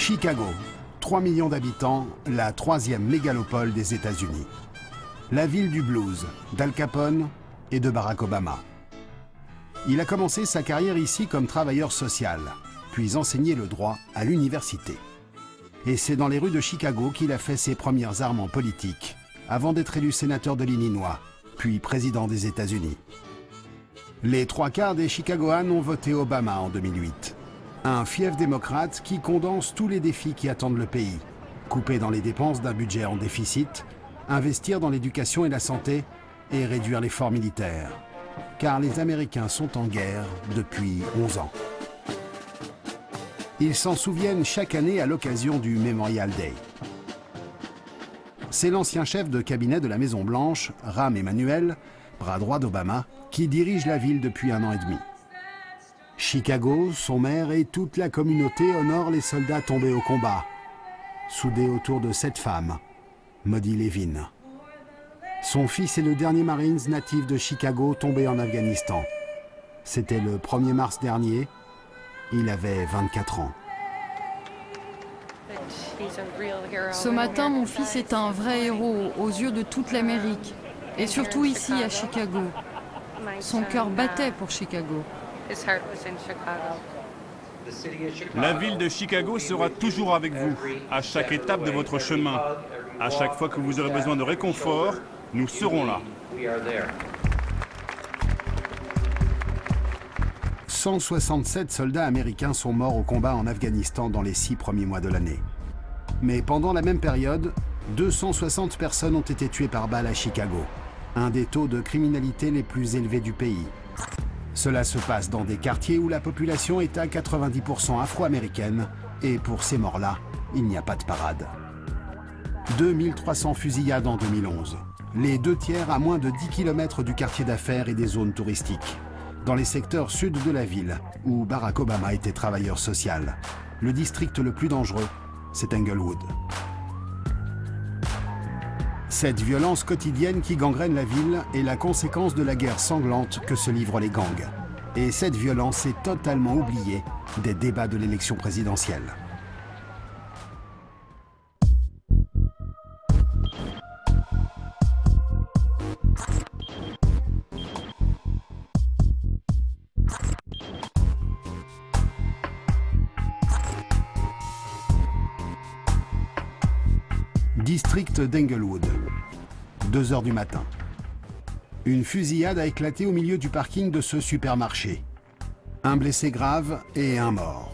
Chicago, 3 millions d'habitants, la troisième mégalopole des États-Unis. La ville du blues, d'Al Capone et de Barack Obama. Il a commencé sa carrière ici comme travailleur social, puis enseigné le droit à l'université. Et c'est dans les rues de Chicago qu'il a fait ses premières armes en politique, avant d'être élu sénateur de l'Illinois, puis président des États-Unis. Les 3/4 des Chicagoans ont voté Obama en 2008. Un fief démocrate qui condense tous les défis qui attendent le pays. Couper dans les dépenses d'un budget en déficit, investir dans l'éducation et la santé et réduire l'effort militaire. Car les Américains sont en guerre depuis 11 ans. Ils s'en souviennent chaque année à l'occasion du Memorial Day. C'est l'ancien chef de cabinet de la Maison-Blanche, Rahm Emanuel, bras droit d'Obama, qui dirige la ville depuis 1 an et demi. Chicago, son maire et toute la communauté honorent les soldats tombés au combat, soudés autour de cette femme, Maudie Levin. Son fils est le dernier Marines natif de Chicago tombé en Afghanistan. C'était le 1er mars dernier. Il avait 24 ans. Ce matin, mon fils est un vrai héros aux yeux de toute l'Amérique, et surtout ici à Chicago. Son cœur battait pour Chicago. La ville de Chicago sera toujours avec vous, à chaque étape de votre chemin. À chaque fois que vous aurez besoin de réconfort, nous serons là. 167 soldats américains sont morts au combat en Afghanistan dans les 6 premiers mois de l'année. Mais pendant la même période, 260 personnes ont été tuées par balle à Chicago, un des taux de criminalité les plus élevés du pays. Cela se passe dans des quartiers où la population est à 90% afro-américaine, et pour ces morts-là, il n'y a pas de parade. 2300 fusillades en 2011, les 2/3 à moins de 10 km du quartier d'affaires et des zones touristiques, dans les secteurs sud de la ville, où Barack Obama était travailleur social. Le district le plus dangereux, c'est Englewood. Cette violence quotidienne qui gangrène la ville est la conséquence de la guerre sanglante que se livrent les gangs. Et cette violence est totalement oubliée des débats de l'élection présidentielle. District d'Englewood, 2 heures du matin. Une fusillade a éclaté au milieu du parking de ce supermarché. Un blessé grave et un mort.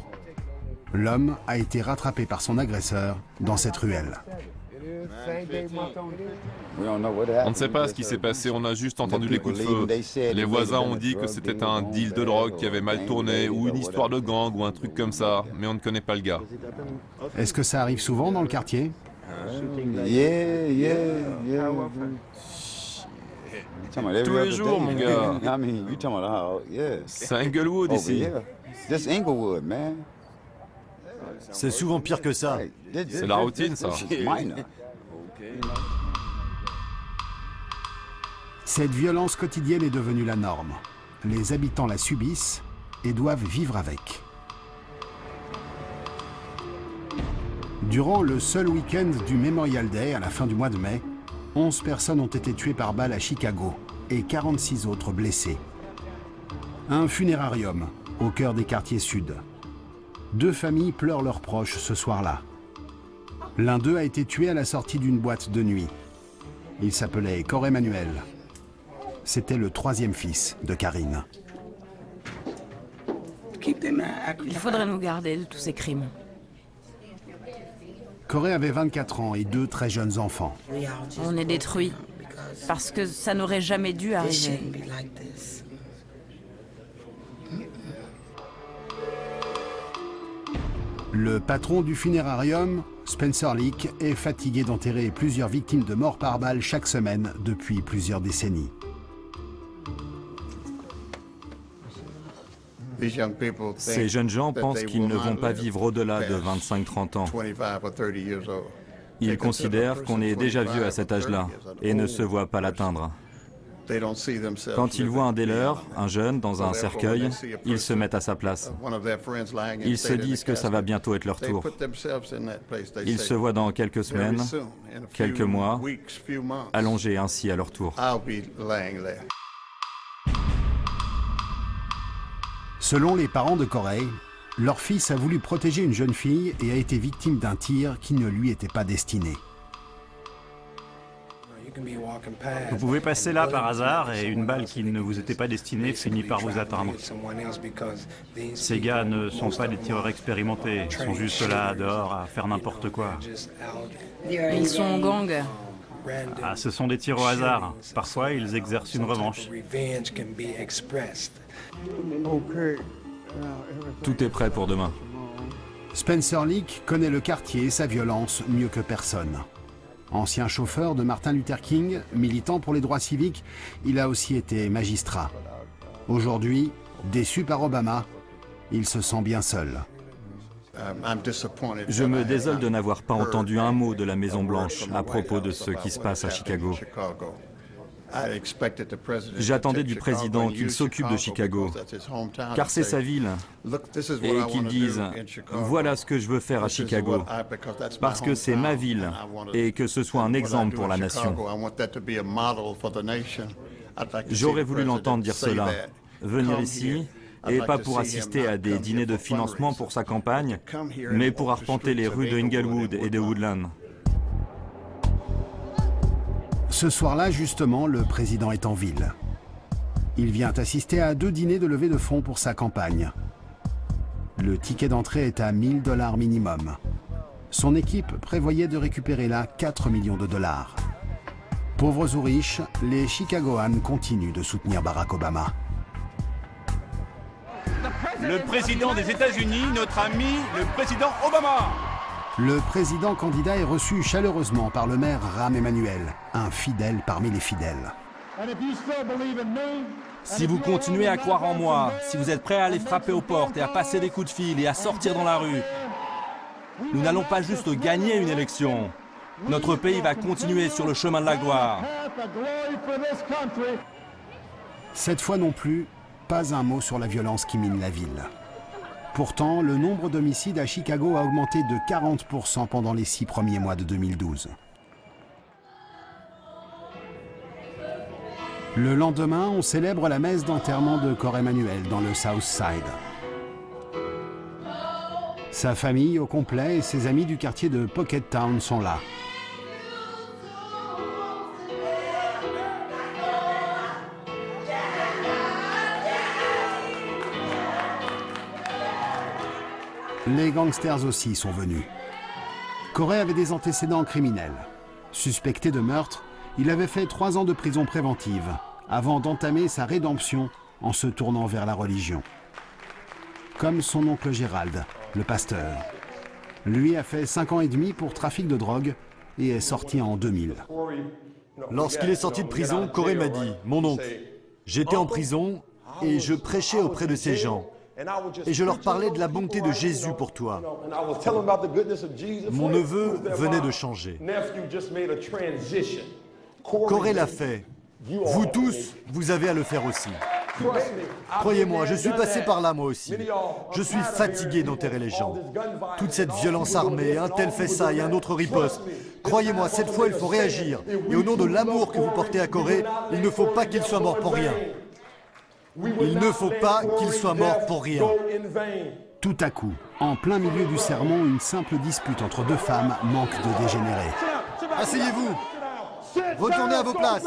L'homme a été rattrapé par son agresseur dans cette ruelle. On ne sait pas ce qui s'est passé, on a juste entendu les coups de feu. Les voisins ont dit que c'était un deal de drogue qui avait mal tourné, ou une histoire de gang, ou un truc comme ça, mais on ne connaît pas le gars. Est-ce que ça arrive souvent dans le quartier? Tous les jours, mon gars. C'est Englewood ici. C'est souvent pire que ça. C'est la routine, ça. Cette violence quotidienne est devenue la norme. Les habitants la subissent et doivent vivre avec. Durant le seul week-end du Memorial Day, à la fin du mois de mai, 11 personnes ont été tuées par balle à Chicago et 46 autres blessées. Un funérarium au cœur des quartiers sud. 2 familles pleurent leurs proches ce soir-là. L'un d'eux a été tué à la sortie d'une boîte de nuit. Il s'appelait Corey Emanuel. C'était le 3e fils de Karine. Il faudrait nous garder de tous ces crimes. Corey avait 24 ans et 2 très jeunes enfants. On est détruits parce que ça n'aurait jamais dû arriver. Le patron du funérarium, Spencer Leak, est fatigué d'enterrer plusieurs victimes de mort par balle chaque semaine depuis plusieurs décennies. Ces jeunes gens pensent qu'ils ne vont pas vivre au-delà de 25-30 ans. Ils considèrent qu'on est déjà vieux à cet âge-là et ne se voient pas l'atteindre. Quand ils voient un des leurs, un jeune, dans un cercueil, ils se mettent à sa place. Ils se disent que ça va bientôt être leur tour. Ils se voient dans quelques semaines, quelques mois, allongés ainsi à leur tour. Selon les parents de Corey, leur fils a voulu protéger une jeune fille et a été victime d'un tir qui ne lui était pas destiné. Vous pouvez passer là par hasard et une balle qui ne vous était pas destinée finit par vous atteindre. Ces gars ne sont pas des tireurs expérimentés, ils sont juste là, dehors, à faire n'importe quoi. Ils sont en gang. Ah, ce sont des tirs au hasard. Parfois, ils exercent une revanche. Tout est prêt pour demain. Spencer Leak connaît le quartier et sa violence mieux que personne. Ancien chauffeur de Martin Luther King, militant pour les droits civiques, il a aussi été magistrat. Aujourd'hui, déçu par Obama, il se sent bien seul. Je me désole de n'avoir pas entendu un mot de la Maison-Blanche à propos de ce qui se passe à Chicago. J'attendais du président qu'il s'occupe de Chicago, car c'est sa ville, et qu'il dise « Voilà ce que je veux faire à Chicago, parce que c'est ma ville, et que ce soit un exemple pour la nation. » J'aurais voulu l'entendre dire cela, venir ici, et pas pour assister à des dîners de financement pour sa campagne, mais pour arpenter les rues de Inglewood et de Woodland. Ce soir-là, justement, le président est en ville. Il vient assister à 2 dîners de levée de fonds pour sa campagne. Le ticket d'entrée est à $1000 minimum. Son équipe prévoyait de récupérer là 4 millions de dollars. Pauvres ou riches, les Chicagoans continuent de soutenir Barack Obama. Le président des États-Unis, notre ami, le président Obama. Le président candidat est reçu chaleureusement par le maire Rahm Emanuel, un fidèle parmi les fidèles. Si vous continuez à croire en moi, si vous êtes prêts à aller frapper aux portes et à passer des coups de fil et à sortir dans la rue, nous n'allons pas juste gagner une élection. Notre pays va continuer sur le chemin de la gloire. Cette fois non plus, pas un mot sur la violence qui mine la ville. Pourtant, le nombre d'homicides à Chicago a augmenté de 40% pendant les 6 premiers mois de 2012. Le lendemain, on célèbre la messe d'enterrement de Corey Manuel dans le South Side. Sa famille au complet et ses amis du quartier de Pocket Town sont là. Les gangsters aussi sont venus. Corey avait des antécédents criminels. Suspecté de meurtre, il avait fait 3 ans de prison préventive avant d'entamer sa rédemption en se tournant vers la religion. Comme son oncle Gérald, le pasteur. Lui a fait 5 ans et demi pour trafic de drogue et est sorti en 2000. Lorsqu'il est sorti de prison, Corey m'a dit « Mon oncle, j'étais en prison et je prêchais auprès de ces gens. Et je leur parlais de la bonté de Jésus pour toi. Mon neveu venait de changer. Corey l'a fait. Vous tous, vous avez à le faire aussi. Croyez-moi, je suis passé par là moi aussi. Je suis fatigué d'enterrer les gens. Toute cette violence armée, un tel fait ça et un autre riposte. Croyez-moi, cette fois il faut réagir. Et au nom de l'amour que vous portez à Corey, il ne faut pas qu'il soit mort pour rien. Il ne faut pas qu'il soit mort pour rien. Tout à coup, en plein milieu du sermon, une simple dispute entre 2 femmes manque de dégénérer. Asseyez-vous. Retournez à vos places.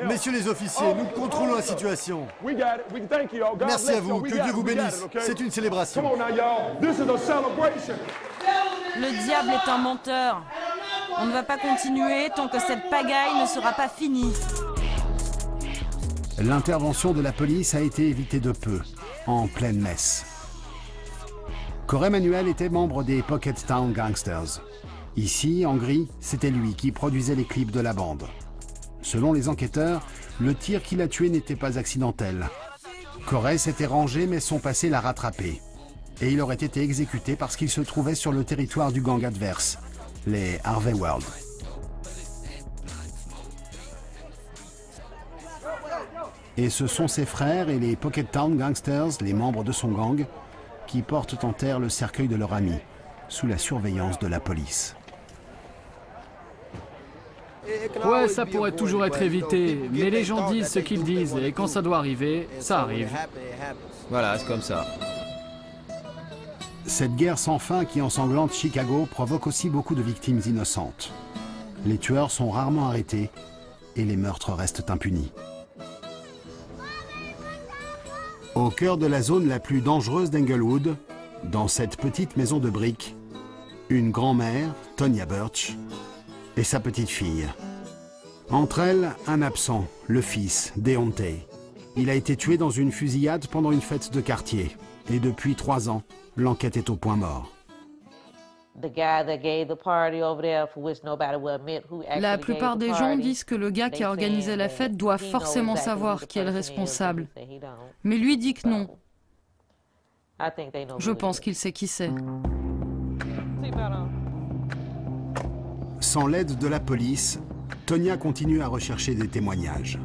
Messieurs les officiers, nous contrôlons la situation. Merci à vous, que Dieu vous bénisse. C'est une célébration. Le diable est un menteur. On ne va pas continuer tant que cette pagaille ne sera pas finie. L'intervention de la police a été évitée de peu, en pleine messe. Corey Manuel était membre des Pocket Town Gangsters. Ici, en gris, c'était lui qui produisait les clips de la bande. Selon les enquêteurs, le tir qui l'a tué n'était pas accidentel. Corey s'était rangé, mais son passé l'a rattrapé. Et il aurait été exécuté parce qu'il se trouvait sur le territoire du gang adverse, les Harvey World. Et ce sont ses frères et les Pocket Town Gangsters, les membres de son gang, qui portent en terre le cercueil de leur ami, sous la surveillance de la police. Ouais, ça pourrait toujours être évité, mais les gens disent ce qu'ils disent, et quand ça doit arriver, ça arrive. Voilà, c'est comme ça. Cette guerre sans fin qui ensanglante Chicago provoque aussi beaucoup de victimes innocentes. Les tueurs sont rarement arrêtés et les meurtres restent impunis. Au cœur de la zone la plus dangereuse d'Englewood, dans cette petite maison de briques, une grand-mère, Tonya Birch, et sa petite-fille. Entre elles, un absent, le fils, Deontay. Il a été tué dans une fusillade pendant une fête de quartier. Et depuis 3 ans, l'enquête est au point mort. La plupart des gens disent que le gars qui a organisé la fête doit forcément savoir qui est le responsable. Mais lui dit que non. Je pense qu'il sait qui c'est. Sans l'aide de la police, Tonya continue à rechercher des témoignages.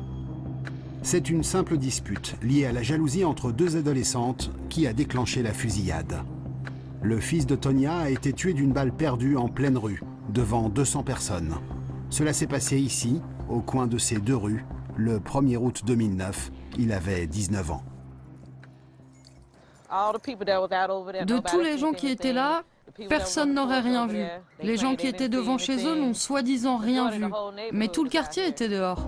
C'est une simple dispute liée à la jalousie entre 2 adolescentes qui a déclenché la fusillade. Le fils de Tonya a été tué d'une balle perdue en pleine rue, devant 200 personnes. Cela s'est passé ici, au coin de ces 2 rues, le 1er août 2009. Il avait 19 ans. De tous les gens qui étaient là, personne n'aurait rien vu. Les gens qui étaient devant chez eux n'ont soi-disant rien vu. Mais tout le quartier était dehors.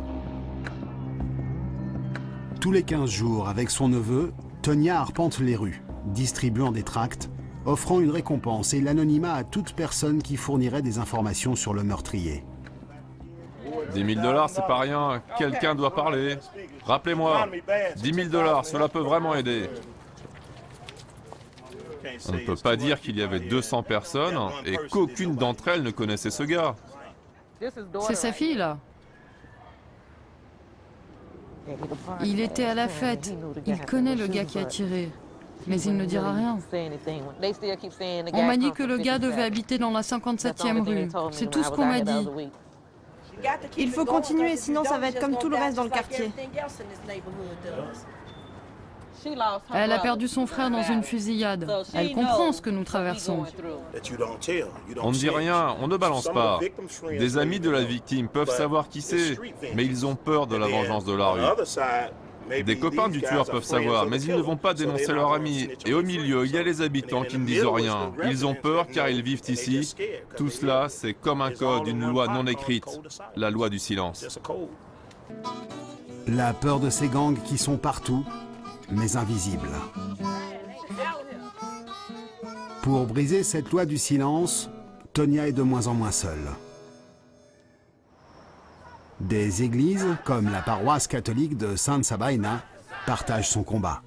Tous les 15 jours, avec son neveu, Tonya arpente les rues, distribuant des tracts, offrant une récompense et l'anonymat à toute personne qui fournirait des informations sur le meurtrier. 10 000 $, c'est pas rien. Quelqu'un doit parler. Rappelez-moi, 10 000 $, cela peut vraiment aider. On ne peut pas dire qu'il y avait 200 personnes et qu'aucune d'entre elles ne connaissait ce gars. C'est sa fille, là. Il était à la fête. Il connaît le gars qui a tiré. Mais il ne dira rien. On m'a dit que le gars devait habiter dans la 57e rue. C'est tout ce qu'on m'a dit. Il faut continuer, sinon ça va être comme tout le reste dans le quartier. Elle a perdu son frère dans une fusillade. Elle comprend ce que nous traversons. On ne dit rien, on ne balance pas. Des amis de la victime peuvent savoir qui c'est, mais ils ont peur de la vengeance de la rue. Des copains du tueur peuvent savoir, mais ils ne vont pas dénoncer leur ami. Et au milieu, il y a les habitants qui ne disent rien. Ils ont peur car ils vivent ici. Tout cela, c'est comme un code, une loi non écrite, la loi du silence. La peur de ces gangs qui sont partout, mais invisibles. Pour briser cette loi du silence, Tonya est de moins en moins seule. Des églises, comme la paroisse catholique de San Sabina, partagent son combat.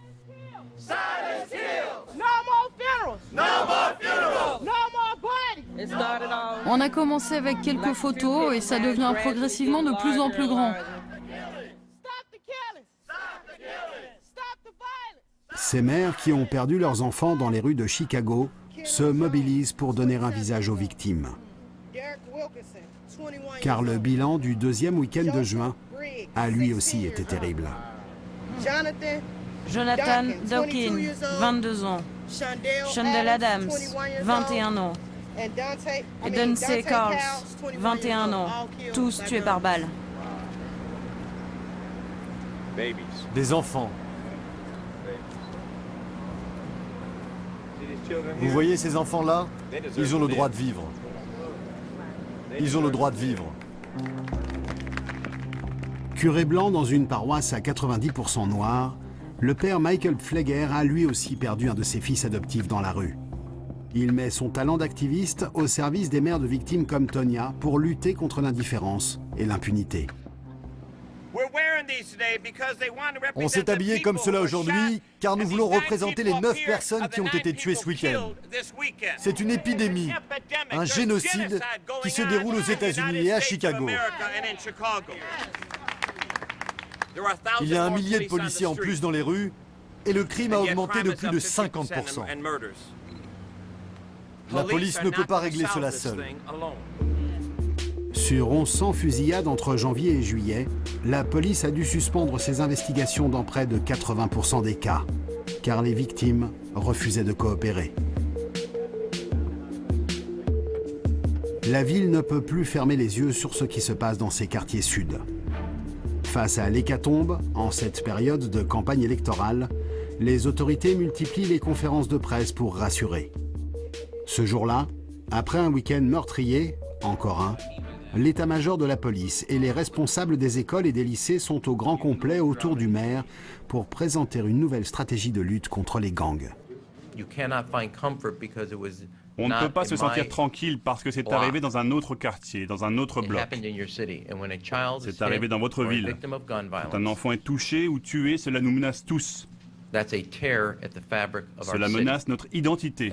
On a commencé avec quelques photos et ça devient progressivement de plus en plus grand. Ces mères qui ont perdu leurs enfants dans les rues de Chicago se mobilisent pour donner un visage aux victimes. Car le bilan du 2e week-end de juin a lui aussi été terrible. Jonathan Dawkins, 22 ans. Shondell Adams, 21 ans. Et Dante Carls, 21 ans. Tous tués par balle. Des enfants. Vous voyez ces enfants-là? Ils ont le droit de vivre. Ils ont le droit de vivre. Curé blanc dans une paroisse à 90% noire, le père Michael Pfleger a lui aussi perdu un de ses fils adoptifs dans la rue. Il met son talent d'activiste au service des mères de victimes comme Tonya pour lutter contre l'indifférence et l'impunité. On s'est habillé comme cela aujourd'hui car nous voulons représenter les 9 personnes qui ont été tuées ce week-end. C'est une épidémie, un génocide qui se déroule aux États-Unis et à Chicago. Il y a 1 millier de policiers en plus dans les rues et le crime a augmenté de plus de 50%. La police ne peut pas régler cela seule. Sur 1100 fusillades entre janvier et juillet, la police a dû suspendre ses investigations dans près de 80% des cas, car les victimes refusaient de coopérer. La ville ne peut plus fermer les yeux sur ce qui se passe dans ses quartiers sud. Face à l'hécatombe, en cette période de campagne électorale, les autorités multiplient les conférences de presse pour rassurer. Ce jour-là, après un week-end meurtrier, encore un, l'état-major de la police et les responsables des écoles et des lycées sont au grand complet autour du maire pour présenter une nouvelle stratégie de lutte contre les gangs. On ne peut pas se sentir tranquille parce que c'est arrivé dans un autre quartier, dans un autre bloc. C'est arrivé dans votre ville. Quand un enfant est touché ou tué, cela nous menace tous. Cela menace notre identité.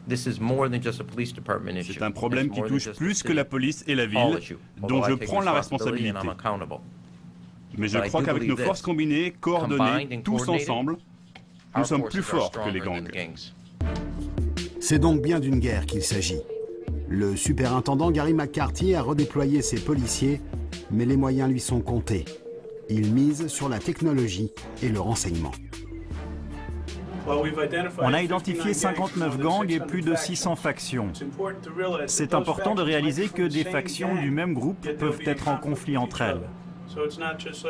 C'est un problème qui touche plus que la police et la ville, dont je prends la responsabilité. Mais je crois qu'avec nos forces combinées, coordonnées, tous ensemble, nous sommes plus forts que les gangs. C'est donc bien d'une guerre qu'il s'agit. Le superintendant Gary McCarthy a redéployé ses policiers, mais les moyens lui sont comptés. Il mise sur la technologie et le renseignement. On a identifié 59 gangs et plus de 600 factions. C'est important de réaliser que des factions du même groupe peuvent être en conflit entre elles.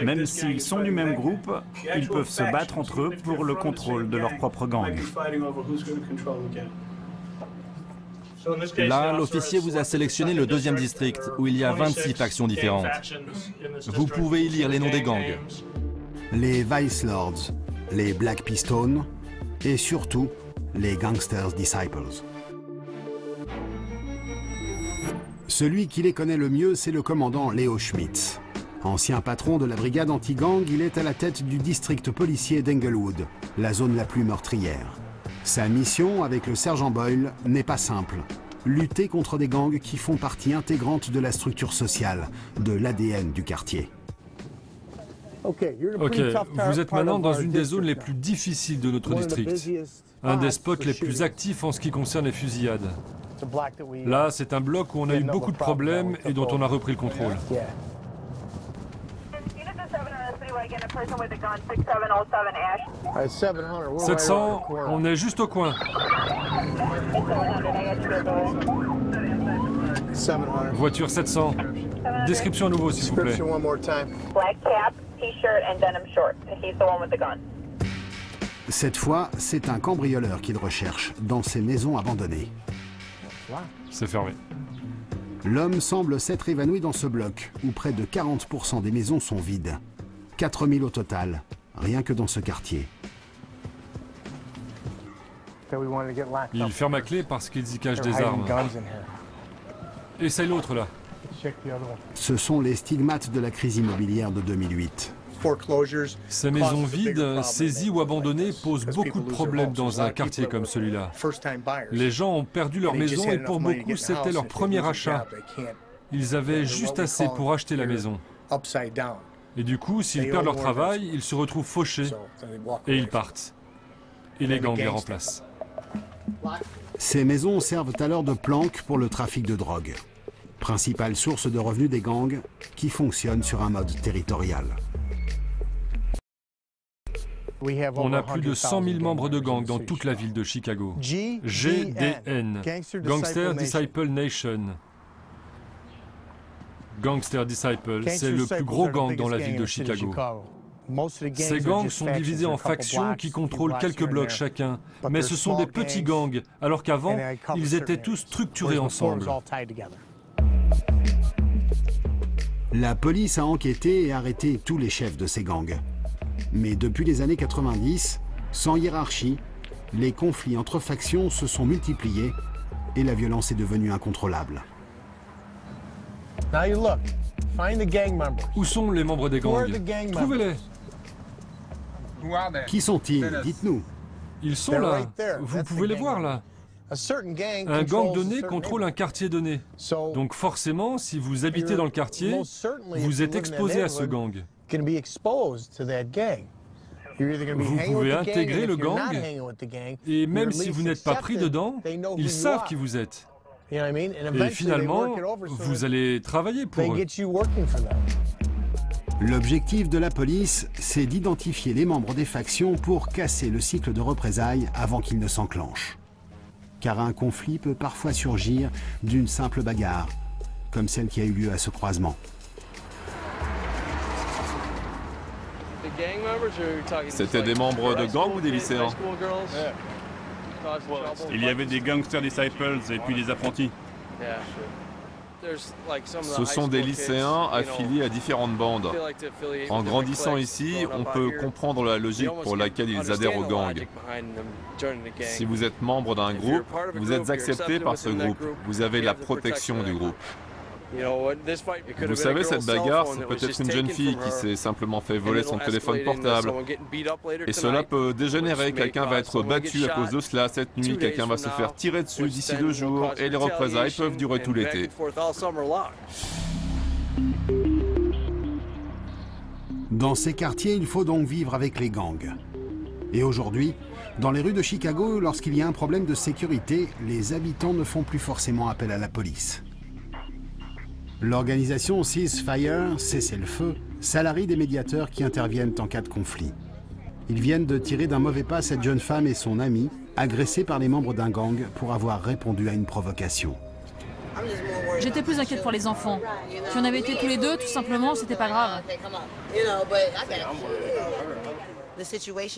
Même s'ils sont du même groupe, ils peuvent se battre entre eux pour le contrôle de leur propre gang. Là, l'officier vous a sélectionné le 2e district, où il y a 26 factions différentes. Vous pouvez y lire les noms des gangs. Les Vice Lords, les Black Pistons et surtout les Gangsters Disciples. Celui qui les connaît le mieux, c'est le commandant Leo Schmitz. Ancien patron de la brigade anti-gang, il est à la tête du district policier d'Englewood, la zone la plus meurtrière. Sa mission, avec le sergent Boyle, n'est pas simple. Lutter contre des gangs qui font partie intégrante de la structure sociale, de l'ADN du quartier. Ok, vous êtes maintenant dans une des zones les plus difficiles de notre district. Un des spots les plus actifs en ce qui concerne les fusillades. Là, c'est un bloc où on a eu beaucoup de problèmes et dont on a repris le contrôle. 700, on est juste au coin. Voiture 700. Description à nouveau, s'il vous plaît. Cette fois, c'est un cambrioleur qu'il recherche dans ses maisons abandonnées. C'est fermé. L'homme semble s'être évanoui dans ce bloc, où près de 40% des maisons sont vides. 4000 au total, rien que dans ce quartier. Il ferme à clé parce qu'ils y cachent des armes. Essaye l'autre là. Ce sont les stigmates de la crise immobilière de 2008. Ces maisons vides, saisies ou abandonnées posent beaucoup de problèmes dans un quartier comme celui-là. Les gens ont perdu leur maison et pour beaucoup, c'était leur premier achat. Ils avaient juste assez pour acheter la maison. Et du coup, s'ils perdent leur travail, ils se retrouvent fauchés et ils partent. Et les gangs les remplacent. Ces maisons servent alors de planque pour le trafic de drogue. Principale source de revenus des gangs qui fonctionnent sur un mode territorial. On a plus de 100 000 membres de gangs dans toute la ville de Chicago. GDN, Gangster Disciple Nation. Gangster Disciple, c'est le plus gros gang dans la ville de Chicago. Ces gangs sont divisés en factions qui contrôlent quelques blocs chacun, mais ce sont des petits gangs, alors qu'avant, ils étaient tous structurés ensemble. La police a enquêté et arrêté tous les chefs de ces gangs. Mais depuis les années 90, sans hiérarchie, les conflits entre factions se sont multipliés et la violence est devenue incontrôlable. Où sont les membres des gangs? Trouvez-les. Qui sont-ils? Dites-nous. Ils sont là. Vous pouvez les voir là. Un gang donné contrôle un quartier donné. Donc forcément, si vous habitez dans le quartier, vous êtes exposé à ce gang. Vous pouvez intégrer le gang, et même si vous n'êtes pas pris dedans, ils savent qui vous êtes. Et finalement, vous allez travailler pour eux. L'objectif de la police, c'est d'identifier les membres des factions pour casser le cycle de représailles avant qu'il ne s'enclenche. Car un conflit peut parfois surgir d'une simple bagarre, comme celle qui a eu lieu à ce croisement. C'était des membres de gang ou des lycéens? Il y avait des gangsters disciples et puis des apprentis. Ce sont des lycéens affiliés à différentes bandes. En grandissant ici, on peut comprendre la logique pour laquelle ils adhèrent au gang. Si vous êtes membre d'un groupe, vous êtes accepté par ce groupe. Vous avez la protection du groupe. Vous savez, cette bagarre, c'est peut-être une jeune fille qui s'est simplement fait voler son téléphone portable. Et cela peut dégénérer, quelqu'un va être battu à cause de cela cette nuit, quelqu'un va se faire tirer dessus d'ici 2 jours, et les représailles peuvent durer tout l'été. Dans ces quartiers, il faut donc vivre avec les gangs. Et aujourd'hui, dans les rues de Chicago, lorsqu'il y a un problème de sécurité, les habitants ne font plus forcément appel à la police. L'organisation Ceasefire, Cessez-le-feu, salarie des médiateurs qui interviennent en cas de conflit. Ils viennent de tirer d'un mauvais pas cette jeune femme et son amie, agressés par les membres d'un gang pour avoir répondu à une provocation. J'étais plus inquiète pour les enfants. Si on avait été tous les deux, tout simplement, c'était pas grave.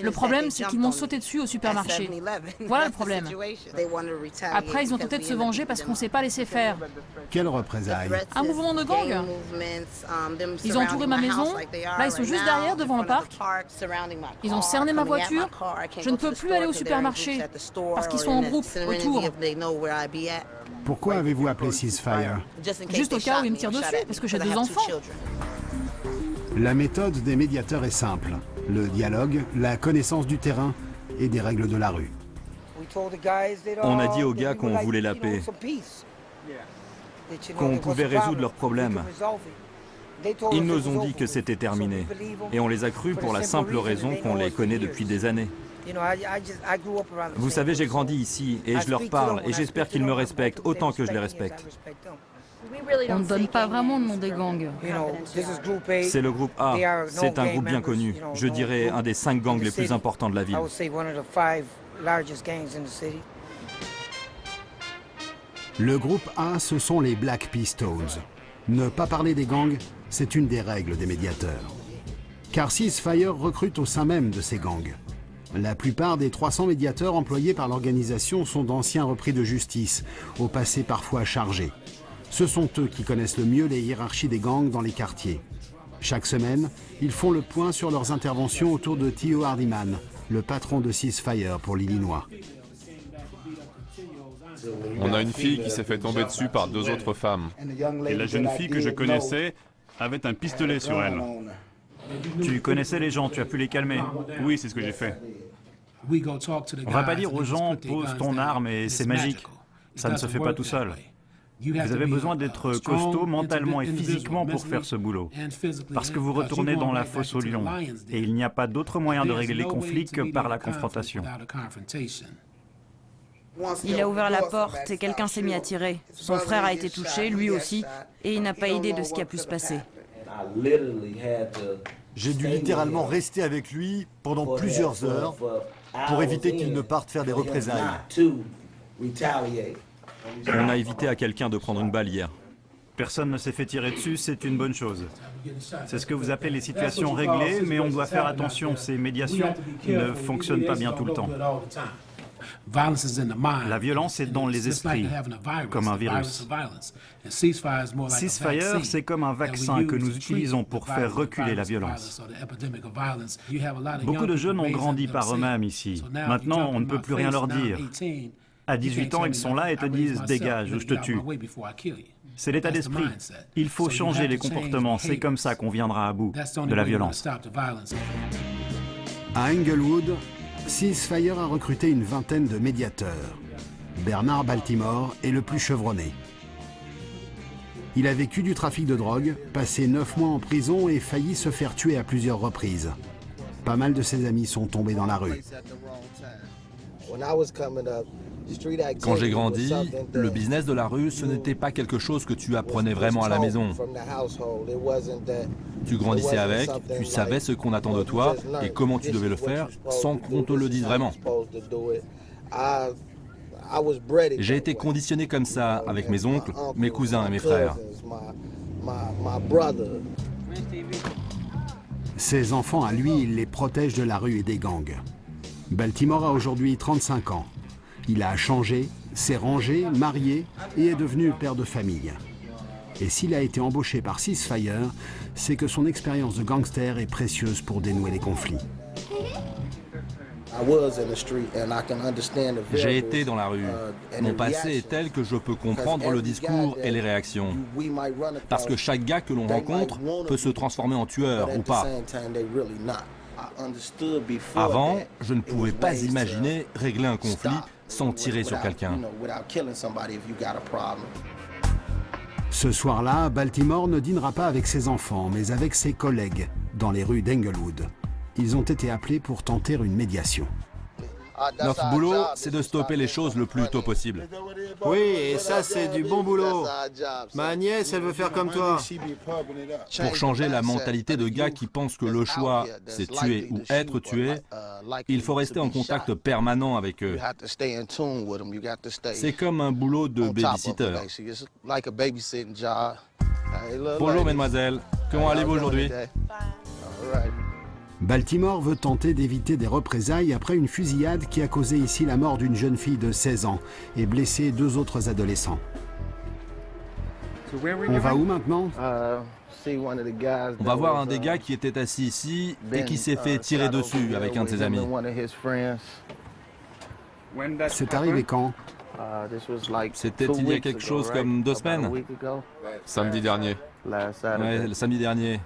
Le problème, c'est qu'ils m'ont sauté dessus au supermarché. Voilà le problème. Après, ils ont tenté de se venger parce qu'on ne s'est pas laissé faire. Quelle représailles? Un mouvement de gang. Ils ont entouré ma maison. Là, ils sont juste derrière, devant le parc. Ils ont cerné ma voiture. Je ne peux plus aller au supermarché parce qu'ils sont en groupe autour. Pourquoi avez-vous appelé Ceasefire? Juste au cas où ils me tirent dessus, parce que j'ai 2 enfants. La méthode des médiateurs est simple. Le dialogue, la connaissance du terrain et des règles de la rue. On a dit aux gars qu'on voulait la paix, qu'on pouvait résoudre leurs problèmes. Ils nous ont dit que c'était terminé. Et on les a crus pour la simple raison qu'on les connaît depuis des années. Vous savez, j'ai grandi ici et je leur parle et j'espère qu'ils me respectent autant que je les respecte. On ne donne pas vraiment le nom des gangs. C'est le groupe A. C'est un groupe bien connu. Je dirais un des 5 gangs les plus importants de la ville. Le groupe A, ce sont les Black Pistols. Ne pas parler des gangs, c'est une des règles des médiateurs. Car Ceasefire recrute au sein même de ces gangs. La plupart des 300 médiateurs employés par l'organisation sont d'anciens repris de justice, au passé parfois chargés. Ce sont eux qui connaissent le mieux les hiérarchies des gangs dans les quartiers. Chaque semaine, ils font le point sur leurs interventions autour de Theo Hardiman, le patron de Ceasefire pour l'Illinois. On a une fille qui s'est fait tomber dessus par 2 autres femmes. Et la jeune fille que je connaissais avait un pistolet sur elle. Tu connaissais les gens, tu as pu les calmer. Oui, c'est ce que j'ai fait. On va pas dire aux gens, pose ton arme et c'est magique. Ça ne se fait pas tout seul. Vous avez besoin d'être costaud mentalement et physiquement pour faire ce boulot. Parce que vous retournez dans la fosse aux lions. Et il n'y a pas d'autre moyen de régler les conflits que par la confrontation. Il a ouvert la porte et quelqu'un s'est mis à tirer. Son frère a été touché, lui aussi, et il n'a pas idée de ce qui a pu se passer. J'ai dû littéralement rester avec lui pendant plusieurs heures pour éviter qu'il ne parte faire des représailles. On a évité à quelqu'un de prendre une balle hier. Personne ne s'est fait tirer dessus, c'est une bonne chose. C'est ce que vous appelez les situations réglées, mais on doit faire attention, ces médiations ne fonctionnent pas bien tout le temps. La violence est dans les esprits, comme un virus. Ceasefire, c'est comme un vaccin que nous utilisons pour faire reculer la violence. Beaucoup de jeunes ont grandi par eux-mêmes ici. Maintenant, on ne peut plus rien leur dire. À 18 ans, ils sont là et te disent « dégage ou je te tue ». C'est l'état d'esprit. Il faut changer les comportements, c'est comme ça qu'on viendra à bout de la violence. À Englewood, Ceasefire a recruté une vingtaine de médiateurs. Bernard Baltimore est le plus chevronné. Il a vécu du trafic de drogue, passé 9 mois en prison et failli se faire tuer à plusieurs reprises. Pas mal de ses amis sont tombés dans la rue. Quand j'ai grandi, le business de la rue, ce n'était pas quelque chose que tu apprenais vraiment à la maison. Tu grandissais avec, tu savais ce qu'on attend de toi et comment tu devais le faire sans qu'on te le dise vraiment. J'ai été conditionné comme ça avec mes oncles, mes cousins et mes frères. Ses enfants, à lui, il les protège de la rue et des gangs. Baltimore a aujourd'hui 35 ans. Il a changé, s'est rangé, marié et est devenu père de famille. Et s'il a été embauché par Ceasefire, c'est que son expérience de gangster est précieuse pour dénouer les conflits. J'ai été dans la rue. Mon passé est tel que je peux comprendre le discours et les réactions. Parce que chaque gars que l'on rencontre peut se transformer en tueur ou pas. Avant, je ne pouvais pas imaginer régler un conflit sans tirer sur quelqu'un. Ce soir-là, Baltimore ne dînera pas avec ses enfants, mais avec ses collègues, dans les rues d'Englewood. Ils ont été appelés pour tenter une médiation. Notre boulot, c'est de stopper les choses le plus tôt possible. Oui, et ça, c'est du bon boulot. Ma nièce, elle veut faire comme toi. Pour changer la mentalité de gars qui pensent que le choix, c'est tuer ou être tué, il faut rester en contact permanent avec eux. C'est comme un boulot de babysitter. Bonjour, mesdemoiselles. Comment allez-vous aujourd'hui? Baltimore veut tenter d'éviter des représailles après une fusillade qui a causé ici la mort d'une jeune fille de 16 ans et blessé 2 autres adolescents. On va où maintenant? On va voir un des gars qui était assis ici et qui s'est fait tirer dessus avec un de ses amis. C'est arrivé quand? C'était il y a quelque chose comme 2 semaines. Samedi dernier. Ouais, le samedi dernier.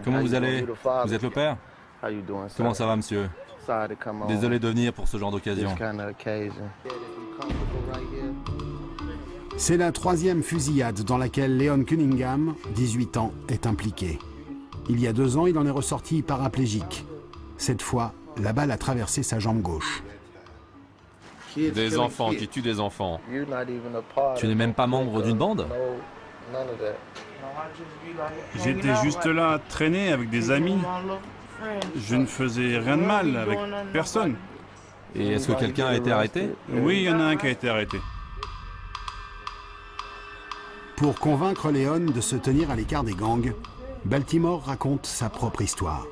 Comment vous allez? Vous êtes le père? Comment ça va, monsieur? Désolé de venir pour ce genre d'occasion. C'est la 3e fusillade dans laquelle Leon Cunningham, 18 ans, est impliqué. Il y a 2 ans, il en est ressorti paraplégique. Cette fois, la balle a traversé sa jambe gauche. Des enfants qui tuent des enfants. Tu n'es même pas membre d'une bande? J'étais juste là à traîner avec des amis. Je ne faisais rien de mal avec personne. Et est-ce que quelqu'un a été arrêté? Oui, il y en a un qui a été arrêté. Pour convaincre Leon de se tenir à l'écart des gangs, Baltimore raconte sa propre histoire.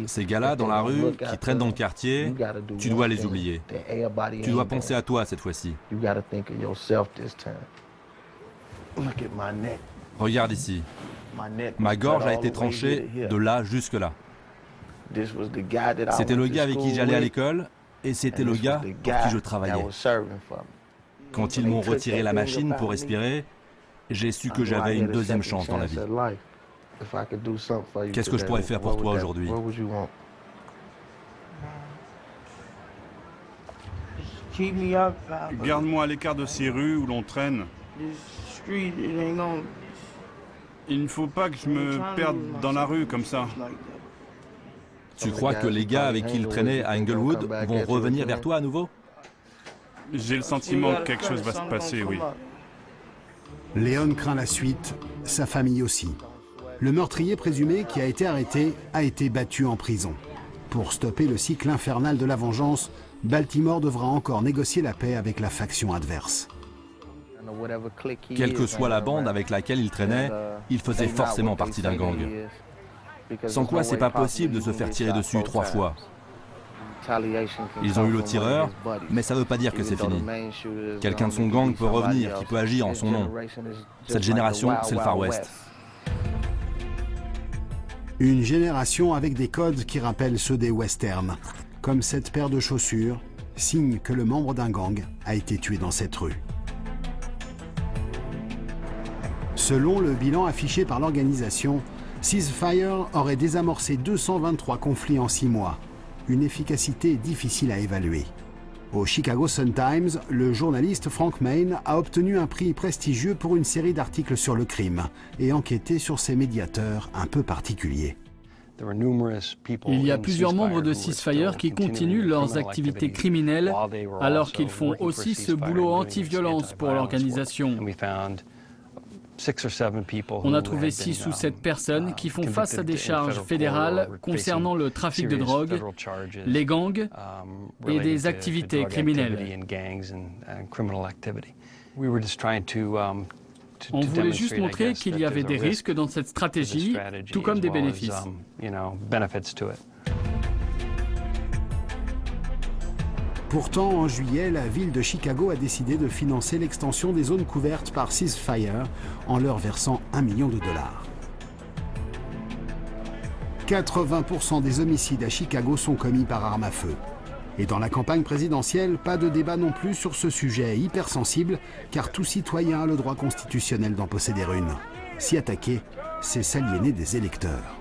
Ces gars-là dans la rue, qui traînent dans le quartier, tu dois les oublier. Tu dois penser à toi cette fois-ci. Regarde ici. Ma gorge a été tranchée de là jusque là. C'était le gars avec qui j'allais à l'école et c'était le gars pour qui je travaillais. Quand ils m'ont retiré la machine pour respirer, j'ai su que j'avais une 2e chance dans la vie. Qu'est-ce que je pourrais faire pour toi aujourd'hui? Garde-moi à l'écart de ces rues où l'on traîne. Il ne faut pas que je me perde dans la rue comme ça. Tu crois que les gars avec qui il traînait à Englewood vont revenir vers toi à nouveau? J'ai le sentiment que quelque chose va se passer, oui. Leon craint la suite, sa famille aussi. Le meurtrier présumé qui a été battu en prison. Pour stopper le cycle infernal de la vengeance, Baltimore devra encore négocier la paix avec la faction adverse. Quelle que soit la bande avec laquelle il traînait, il faisait forcément partie d'un gang. Sans quoi c'est pas possible de se faire tirer dessus 3 fois. Ils ont eu le tireur, mais ça veut pas dire que c'est fini. Quelqu'un de son gang peut revenir, qui peut agir en son nom. Cette génération, c'est le Far West. Une génération avec des codes qui rappellent ceux des westerns, comme cette paire de chaussures, signe que le membre d'un gang a été tué dans cette rue. Selon le bilan affiché par l'organisation, Ceasefire aurait désamorcé 223 conflits en 6 mois, une efficacité difficile à évaluer. Au Chicago Sun-Times, le journaliste Frank Main a obtenu un prix prestigieux pour une série d'articles sur le crime et enquêté sur ces médiateurs un peu particuliers. Il y a plusieurs membres de Ceasefire qui continuent leurs activités criminelles alors qu'ils font aussi ce boulot anti-violence pour l'organisation. On a trouvé 6 ou 7 personnes qui font face à des charges fédérales concernant le trafic de drogue, les gangs et des activités criminelles. On voulait juste montrer qu'il y avait des risques dans cette stratégie, tout comme des bénéfices. Pourtant, en juillet, la ville de Chicago a décidé de financer l'extension des zones couvertes par Ceasefire en leur versant $1 million. 80% des homicides à Chicago sont commis par arme à feu. Et dans la campagne présidentielle, pas de débat non plus sur ce sujet hypersensible, car tout citoyen a le droit constitutionnel d'en posséder une. S'y attaquer, c'est s'aliéner des électeurs.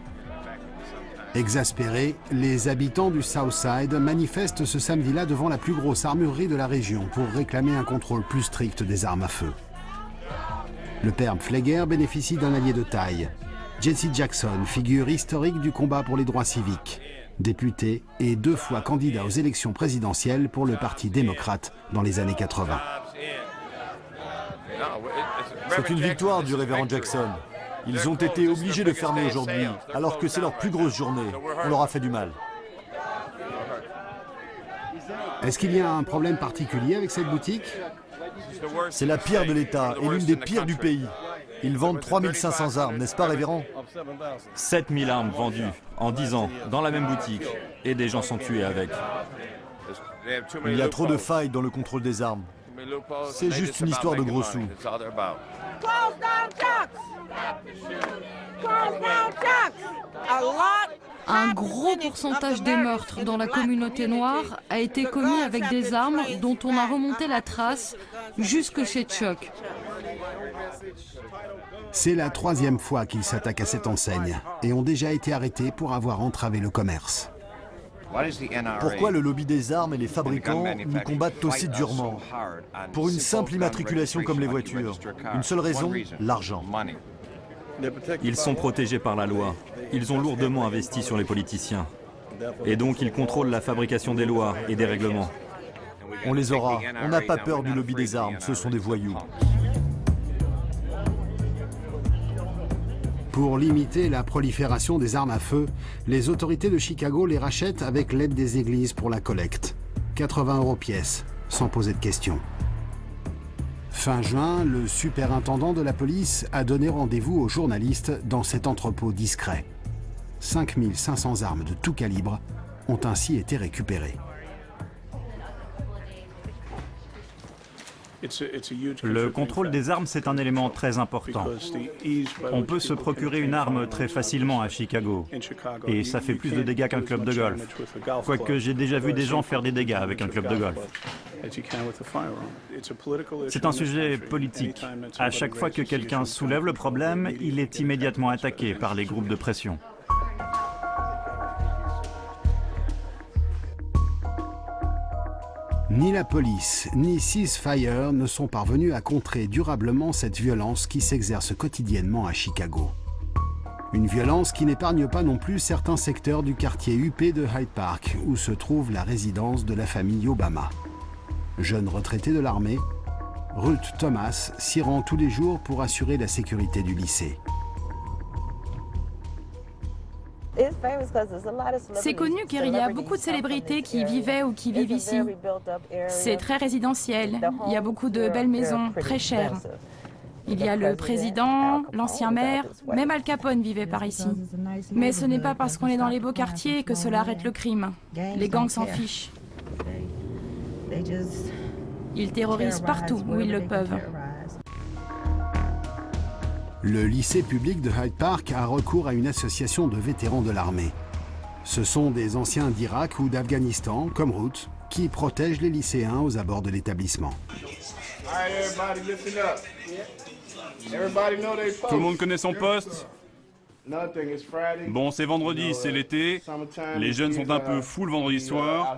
Exaspérés, les habitants du Southside manifestent ce samedi-là devant la plus grosse armurerie de la région pour réclamer un contrôle plus strict des armes à feu. Le père Pfleger bénéficie d'un allié de taille. Jesse Jackson, figure historique du combat pour les droits civiques. Député et 2 fois candidat aux élections présidentielles pour le Parti démocrate dans les années 80. C'est une victoire du révérend Jackson. Ils ont été obligés de fermer aujourd'hui, alors que c'est leur plus grosse journée. On leur a fait du mal. Est-ce qu'il y a un problème particulier avec cette boutique? C'est la pire de l'État et l'une des pires du pays. Ils vendent 3500 armes, n'est-ce pas, révérend? 7000 armes vendues en 10 ans dans la même boutique. Et des gens sont tués avec. Il y a trop de failles dans le contrôle des armes. C'est juste une histoire de gros sous. Un gros pourcentage des meurtres dans la communauté noire a été commis avec des armes dont on a remonté la trace jusque chez Chuck. C'est la 3e fois qu'ils s'attaquent à cette enseigne et ont déjà été arrêtés pour avoir entravé le commerce. Pourquoi le lobby des armes et les fabricants nous combattent aussi durement? Pour une simple immatriculation comme les voitures. Une seule raison, l'argent. Ils sont protégés par la loi. Ils ont lourdement investi sur les politiciens. Et donc ils contrôlent la fabrication des lois et des règlements. On les aura. On n'a pas peur du lobby des armes. Ce sont des voyous. Pour limiter la prolifération des armes à feu, les autorités de Chicago les rachètent avec l'aide des églises pour la collecte. 80 € pièce, sans poser de questions. Fin juin, le superintendant de la police a donné rendez-vous aux journalistes dans cet entrepôt discret. 5500 armes de tout calibre ont ainsi été récupérées. Le contrôle des armes, c'est un élément très important. On peut se procurer une arme très facilement à Chicago. Et ça fait plus de dégâts qu'un club de golf. Quoique j'ai déjà vu des gens faire des dégâts avec un club de golf. C'est un sujet politique. À chaque fois que quelqu'un soulève le problème, il est immédiatement attaqué par les groupes de pression. Ni la police, ni Ceasefire ne sont parvenus à contrer durablement cette violence qui s'exerce quotidiennement à Chicago. Une violence qui n'épargne pas non plus certains secteurs du quartier huppé de Hyde Park, où se trouve la résidence de la famille Obama. Jeune retraitée de l'armée, Ruth Thomas s'y rend tous les jours pour assurer la sécurité du lycée. C'est connu car il y a beaucoup de célébrités qui vivaient ou qui vivent ici. C'est très résidentiel. Il y a beaucoup de belles maisons, très chères. Il y a le président, l'ancien maire, même Al Capone vivait par ici. Mais ce n'est pas parce qu'on est dans les beaux quartiers que cela arrête le crime. Les gangs s'en fichent. Ils terrorisent partout où ils le peuvent. Le lycée public de Hyde Park a recours à une association de vétérans de l'armée. Ce sont des anciens d'Irak ou d'Afghanistan, comme Ruth, qui protègent les lycéens aux abords de l'établissement. Tout le monde connaît son poste? Bon, c'est vendredi, c'est l'été. Les jeunes sont un peu fous le vendredi soir.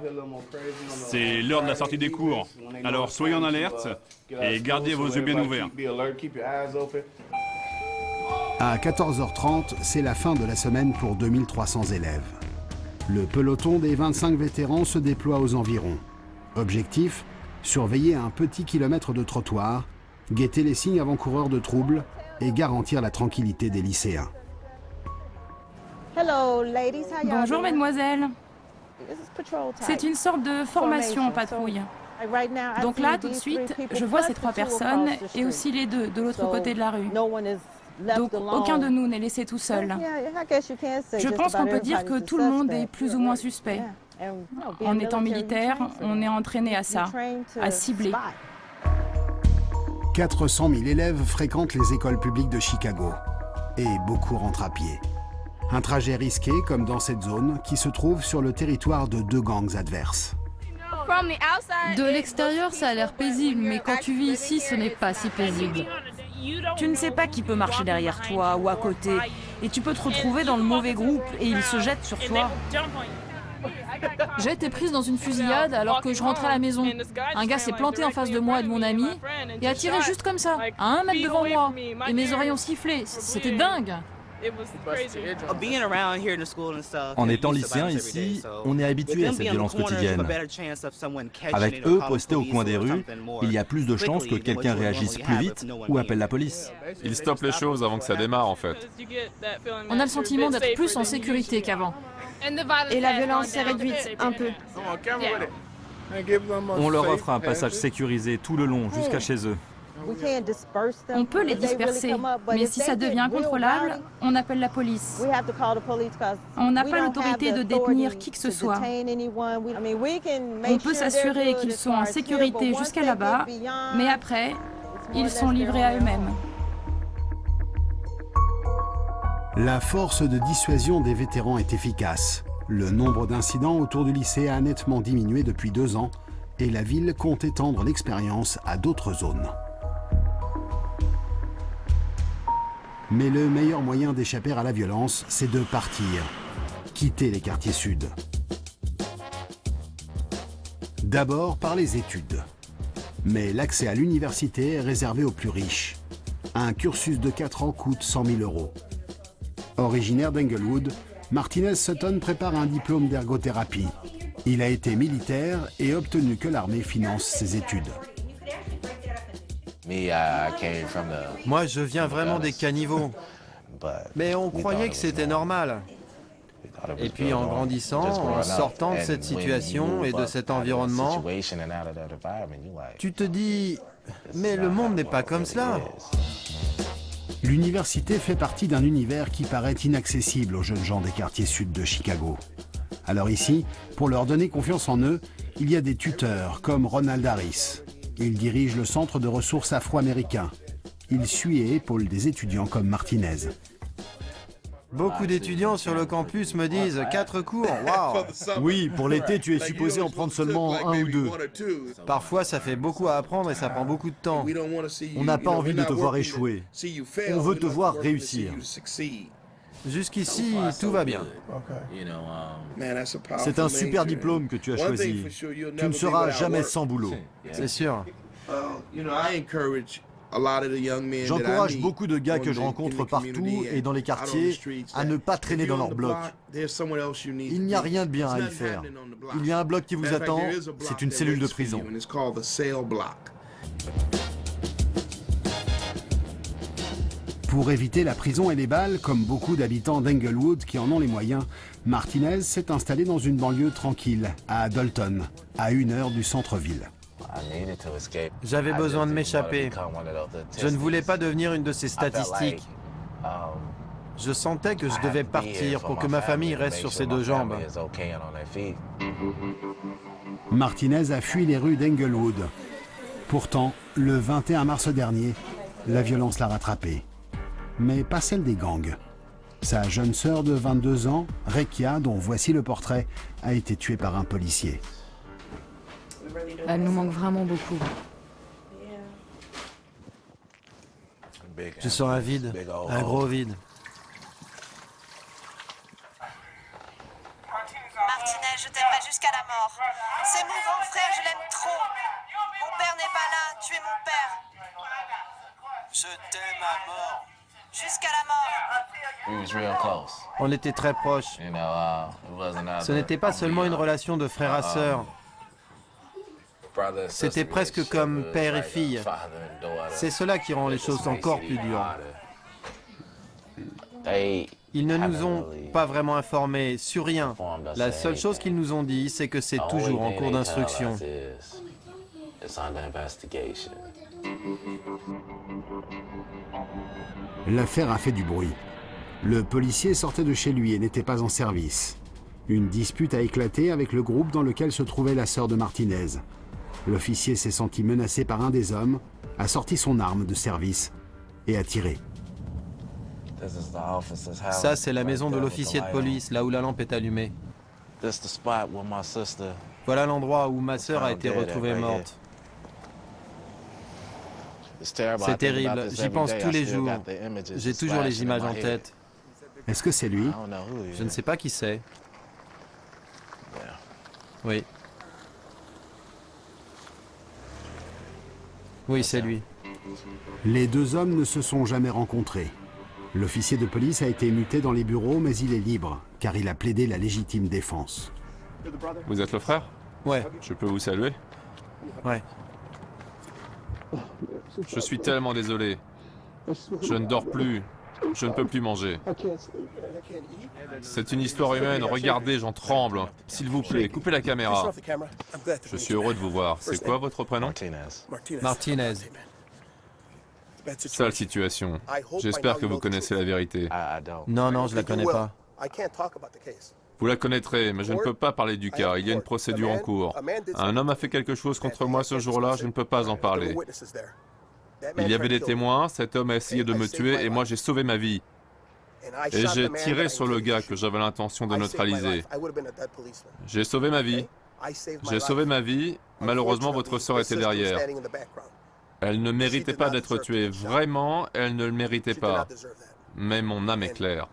C'est l'heure de la sortie des cours. Alors soyez en alerte et gardez vos yeux bien ouverts. À 14h30, c'est la fin de la semaine pour 2300 élèves. Le peloton des 25 vétérans se déploie aux environs. Objectif, surveiller un petit kilomètre de trottoir, guetter les signes avant-coureurs de troubles et garantir la tranquillité des lycéens. Bonjour mesdemoiselles. C'est une sorte de formation en patrouille. Donc là, tout de suite, je vois ces 3 personnes et aussi les 2 de l'autre côté de la rue. Donc aucun de nous n'est laissé tout seul. Je pense qu'on peut dire que tout le monde est plus ou moins suspect. En étant militaire, on est entraîné à ça, à cibler. 400 000 élèves fréquentent les écoles publiques de Chicago. Et beaucoup rentrent à pied. Un trajet risqué comme dans cette zone qui se trouve sur le territoire de 2 gangs adverses. De l'extérieur, ça a l'air paisible, mais quand tu vis ici, ce n'est pas si paisible. Tu ne sais pas qui peut marcher derrière toi ou à côté, et tu peux te retrouver dans le mauvais groupe et ils se jettent sur toi. J'ai été prise dans une fusillade alors que je rentrais à la maison. Un gars s'est planté en face de moi et de mon ami et a tiré juste comme ça, à 1 mètre devant moi. Et mes oreilles ont sifflé. C'était dingue. En étant lycéen ici, on est habitué à cette violence quotidienne. Avec eux postés au coin des rues, il y a plus de chances que quelqu'un réagisse plus vite ou appelle la police. Ils stoppent les choses avant que ça démarre en fait. On a le sentiment d'être plus en sécurité qu'avant. Et la violence est réduite un peu. On leur offre un passage sécurisé tout le long jusqu'à chez eux. On peut les disperser, mais si ça devient incontrôlable, on appelle la police. On n'a pas l'autorité de détenir qui que ce soit. On peut s'assurer qu'ils sont en sécurité jusqu'à là-bas, mais après, ils sont livrés à eux-mêmes. La force de dissuasion des vétérans est efficace. Le nombre d'incidents autour du lycée a nettement diminué depuis 2 ans et la ville compte étendre l'expérience à d'autres zones. Mais le meilleur moyen d'échapper à la violence, c'est de partir, quitter les quartiers sud. D'abord par les études. Mais l'accès à l'université est réservé aux plus riches. Un cursus de 4 ans coûte 100 000 €. Originaire d'Englewood, Martinez Sutton prépare un diplôme d'ergothérapie. Il a été militaire et obtenu que l'armée finance ses études. Moi, je viens vraiment des caniveaux. Mais on croyait que c'était normal. Et puis en grandissant, en sortant de cette situation et de cet environnement, tu te dis, mais le monde n'est pas comme cela. L'université fait partie d'un univers qui paraît inaccessible aux jeunes gens des quartiers sud de Chicago. Alors ici, pour leur donner confiance en eux, il y a des tuteurs comme Ronald Harris. Il dirige le centre de ressources afro-américains. Il suit et épaule des étudiants comme Martinez. Beaucoup d'étudiants sur le campus me disent 4 cours, waouh! Oui, pour l'été, tu es supposé en prendre seulement 1 ou 2. Parfois, ça fait beaucoup à apprendre et ça prend beaucoup de temps. On n'a pas envie de te voir échouer. On veut te voir réussir. Jusqu'ici, tout va bien. C'est un super diplôme que tu as choisi. Tu ne seras jamais sans boulot. C'est sûr. J'encourage beaucoup de gars que je rencontre partout et dans les quartiers à ne pas traîner dans leur bloc. Il n'y a rien de bien à y faire. Il y a un bloc qui vous attend, c'est une cellule de prison. Pour éviter la prison et les balles, comme beaucoup d'habitants d'Englewood qui en ont les moyens, Martinez s'est installé dans une banlieue tranquille, à Dalton, à 1 heure du centre-ville. J'avais besoin de m'échapper. Je ne voulais pas devenir une de ces statistiques. Je sentais que je devais partir pour que ma famille reste sur ses 2 jambes. Martinez a fui les rues d'Englewood. Pourtant, le 21 mars dernier, la violence l'a rattrapé. Mais pas celle des gangs. Sa jeune sœur de 22 ans, Rekia, dont voici le portrait, a été tuée par un policier. Elle nous manque vraiment beaucoup. Je sens un vide, un gros vide. Martinez, je t'aimerai jusqu'à la mort. C'est mon grand frère, je l'aime trop. Mon père n'est pas là, tu es mon père. Je t'aime à mort. Jusqu'à la mort. On était très proches. Ce n'était pas seulement une relation de frère à sœur. C'était presque comme père et fille. C'est cela qui rend les choses encore plus dures. Ils ne nous ont pas vraiment informés sur rien. La seule chose qu'ils nous ont dit, c'est que c'est toujours en cours d'instruction. L'affaire a fait du bruit. Le policier sortait de chez lui et n'était pas en service. Une dispute a éclaté avec le groupe dans lequel se trouvait la sœur de Martinez. L'officier s'est senti menacé par un des hommes, a sorti son arme de service et a tiré. Ça, c'est la maison de l'officier de police, là où la lampe est allumée. Voilà l'endroit où ma sœur a été retrouvée morte. C'est terrible, j'y pense tous les jours. J'ai toujours les images en tête. Est-ce que c'est lui? Je ne sais pas qui c'est. Oui. Oui, c'est lui. Les deux hommes ne se sont jamais rencontrés. L'officier de police a été muté dans les bureaux, mais il est libre, car il a plaidé la légitime défense. Vous êtes le frère? Ouais. Je peux vous saluer? Ouais. Je suis tellement désolé. Je ne dors plus. Je ne peux plus manger. C'est une histoire humaine. Regardez, j'en tremble. S'il vous plaît, coupez la caméra. Je suis heureux de vous voir. C'est quoi votre prénom? Martinez. Sale situation. J'espère que vous connaissez la vérité. Non, non, je la connais pas. Vous la connaîtrez, mais je ne peux pas parler du cas. Il y a une procédure en cours. Un homme a fait quelque chose contre moi ce jour-là, je ne peux pas en parler. Il y avait des témoins, cet homme a essayé de me tuer et moi j'ai sauvé ma vie. Et j'ai tiré sur le gars que j'avais l'intention de neutraliser. J'ai sauvé ma vie. J'ai sauvé ma vie. Malheureusement, votre sœur était derrière. Elle ne méritait pas d'être tuée. Vraiment, elle ne le méritait pas. Mais mon âme est claire.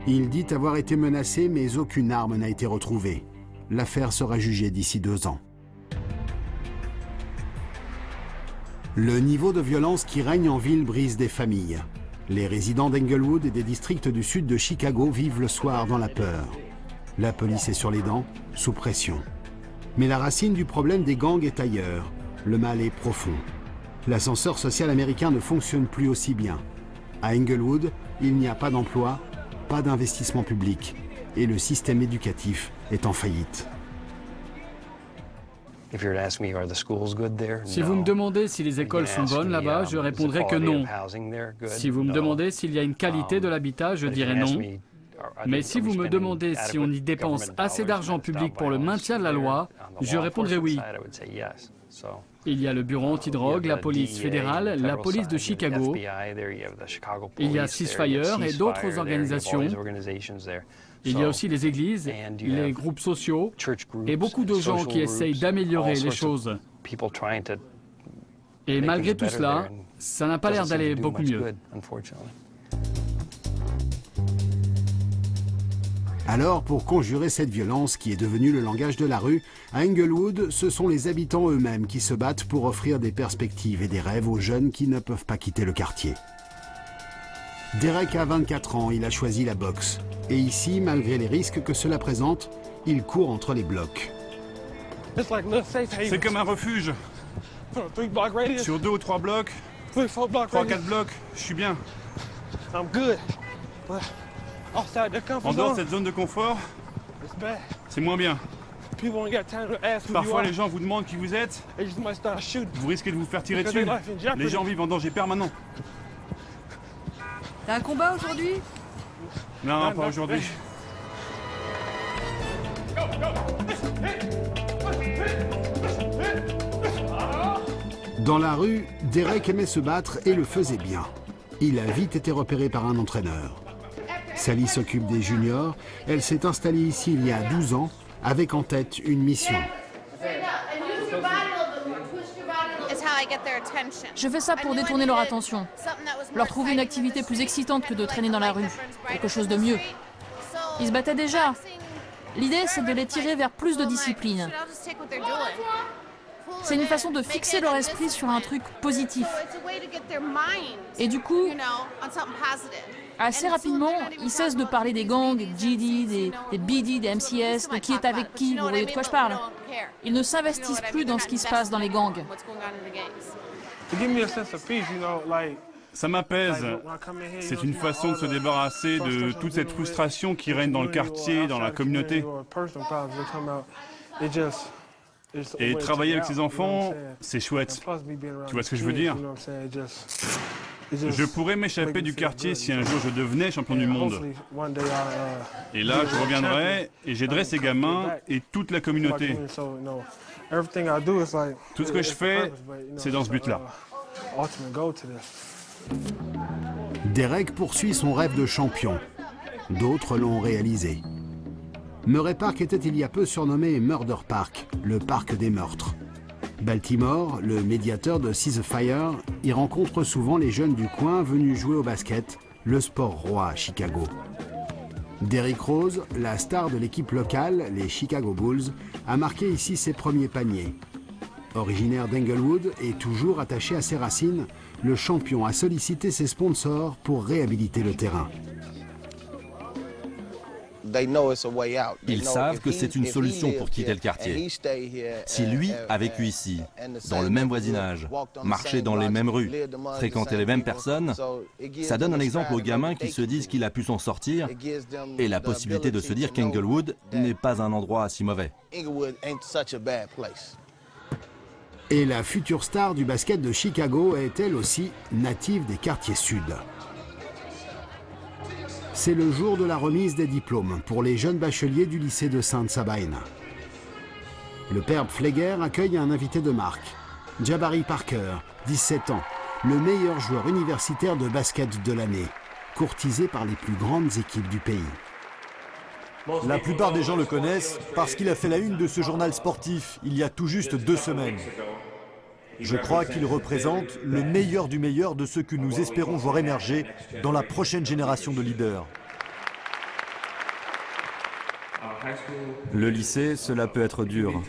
Il dit avoir été menacé, mais aucune arme n'a été retrouvée. L'affaire sera jugée d'ici 2 ans. Le niveau de violence qui règne en ville brise des familles. Les résidents d'Englewood et des districts du sud de Chicago vivent le soir dans la peur. La police est sur les dents, sous pression. Mais la racine du problème des gangs est ailleurs. Le mal est profond. L'ascenseur social américain ne fonctionne plus aussi bien. À Englewood, il n'y a pas d'emploi, pas d'investissement public, et le système éducatif est en faillite. Si vous me demandez si les écoles sont bonnes là-bas, je répondrai que non. Si vous me demandez s'il y a une qualité de l'habitat, je dirai non. Mais si vous me demandez si on y dépense assez d'argent public pour le maintien de la loi, je répondrai oui. Il y a le bureau antidrogue, la police fédérale, la police de Chicago. Il y a Ceasefire et d'autres organisations. Il y a aussi les églises, les groupes sociaux et beaucoup de gens qui essayent d'améliorer les choses. Et malgré tout cela, ça n'a pas l'air d'aller beaucoup mieux. Alors, pour conjurer cette violence qui est devenue le langage de la rue, à Englewood, ce sont les habitants eux-mêmes qui se battent pour offrir des perspectives et des rêves aux jeunes qui ne peuvent pas quitter le quartier. Derek a 24 ans, il a choisi la boxe. Et ici, malgré les risques que cela présente, il court entre les blocs. C'est comme un refuge. Sur 2 ou 3 blocs, 3-4 blocs, je suis bien. En dehors de cette zone de confort, c'est moins bien. Parfois, les gens vous demandent qui vous êtes. Vous risquez de vous faire tirer dessus. Les gens vivent en danger permanent. T'as un combat aujourd'hui? Non, pas aujourd'hui. Dans la rue, Derek aimait se battre et le faisait bien. Il a vite été repéré par un entraîneur. Sally s'occupe des juniors. Elle s'est installée ici il y a 12 ans, avec en tête une mission. Je fais ça pour détourner leur attention, leur trouver une activité plus excitante que de traîner dans la rue, quelque chose de mieux. Ils se battaient déjà. L'idée, c'est de les tirer vers plus de discipline. C'est une façon de fixer leur esprit sur un truc positif. Et du coup, assez rapidement, ils cessent de parler des gangs, des GD, des BD, des MCS, de qui est avec qui, vous voyez de quoi je parle. Ils ne s'investissent plus dans ce qui se passe dans les gangs. Ça m'apaise. C'est une façon de se débarrasser de toute cette frustration qui règne dans le quartier, dans la communauté. Et travailler avec ces enfants, c'est chouette. Tu vois ce que je veux dire? Je pourrais m'échapper du quartier si un jour je devenais champion du monde. Et là, je reviendrai et j'aiderai ces gamins et toute la communauté. Tout ce que je fais, c'est dans ce but-là. Derek poursuit son rêve de champion. D'autres l'ont réalisé. Murray Park était il y a peu surnommé Murder Park, le parc des meurtres. Baltimore, le médiateur de Cease Fire, y rencontre souvent les jeunes du coin venus jouer au basket, le sport roi à Chicago. Derrick Rose, la star de l'équipe locale, les Chicago Bulls, a marqué ici ses premiers paniers. Originaire d'Englewood et toujours attaché à ses racines, le champion a sollicité ses sponsors pour réhabiliter le terrain. Ils savent que c'est une solution pour quitter le quartier. Si lui a vécu ici, dans le même voisinage, marché dans les mêmes rues, fréquenté les mêmes personnes, ça donne un exemple aux gamins qui se disent qu'il a pu s'en sortir et la possibilité de se dire qu'Englewood n'est pas un endroit si mauvais. Et la future star du basket de Chicago est elle aussi native des quartiers sud. C'est le jour de la remise des diplômes pour les jeunes bacheliers du lycée de Sainte-Sabine. Le père Pfleger accueille un invité de marque, Jabari Parker, 17 ans, le meilleur joueur universitaire de basket de l'année, courtisé par les plus grandes équipes du pays. La plupart des gens le connaissent parce qu'il a fait la une de ce journal sportif il y a tout juste 2 semaines. Je crois qu'il représente le meilleur du meilleur de ceux que nous espérons voir émerger dans la prochaine génération de leaders. Le lycée, cela peut être dur.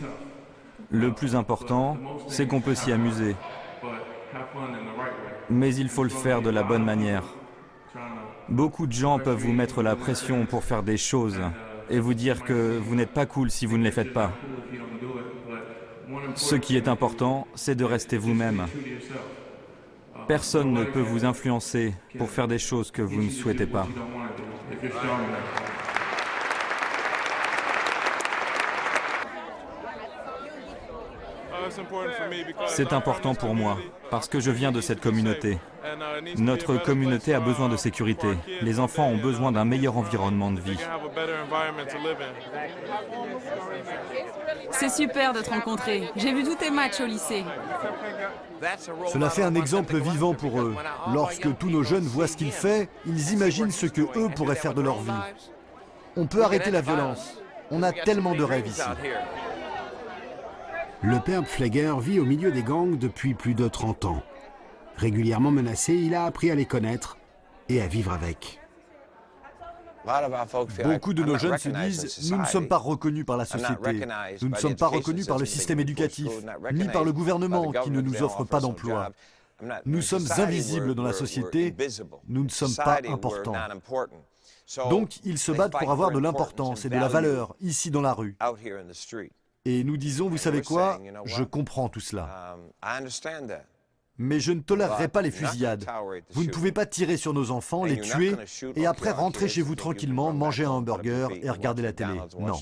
Le plus important, c'est qu'on peut s'y amuser. Mais il faut le faire de la bonne manière. Beaucoup de gens peuvent vous mettre la pression pour faire des choses et vous dire que vous n'êtes pas cool si vous ne les faites pas. Ce qui est important, c'est de rester vous-même. Personne ne peut vous influencer pour faire des choses que vous ne souhaitez pas. C'est important pour moi, parce que je viens de cette communauté. Notre communauté a besoin de sécurité. Les enfants ont besoin d'un meilleur environnement de vie. C'est super de te rencontrer. J'ai vu tous tes matchs au lycée. Cela fait un exemple vivant pour eux. Lorsque tous nos jeunes voient ce qu'il fait, ils imaginent ce que eux pourraient faire de leur vie. On peut arrêter la violence. On a tellement de rêves ici. Le père Pfleger vit au milieu des gangs depuis plus de 30 ans. Régulièrement menacé, il a appris à les connaître et à vivre avec. Beaucoup de nos jeunes se disent « Nous ne sommes pas reconnus par la société, nous ne sommes pas reconnus par le système éducatif, ni par le gouvernement qui ne nous offre pas d'emploi. Nous sommes invisibles dans la société, nous ne sommes pas importants. » Donc ils se battent pour avoir de l'importance et de la valeur ici dans la rue. Et nous disons, vous savez quoi, je comprends tout cela. Mais je ne tolérerai pas les fusillades. Vous ne pouvez pas tirer sur nos enfants, les tuer, et après rentrer chez vous tranquillement, manger un hamburger et regarder la télé. Non.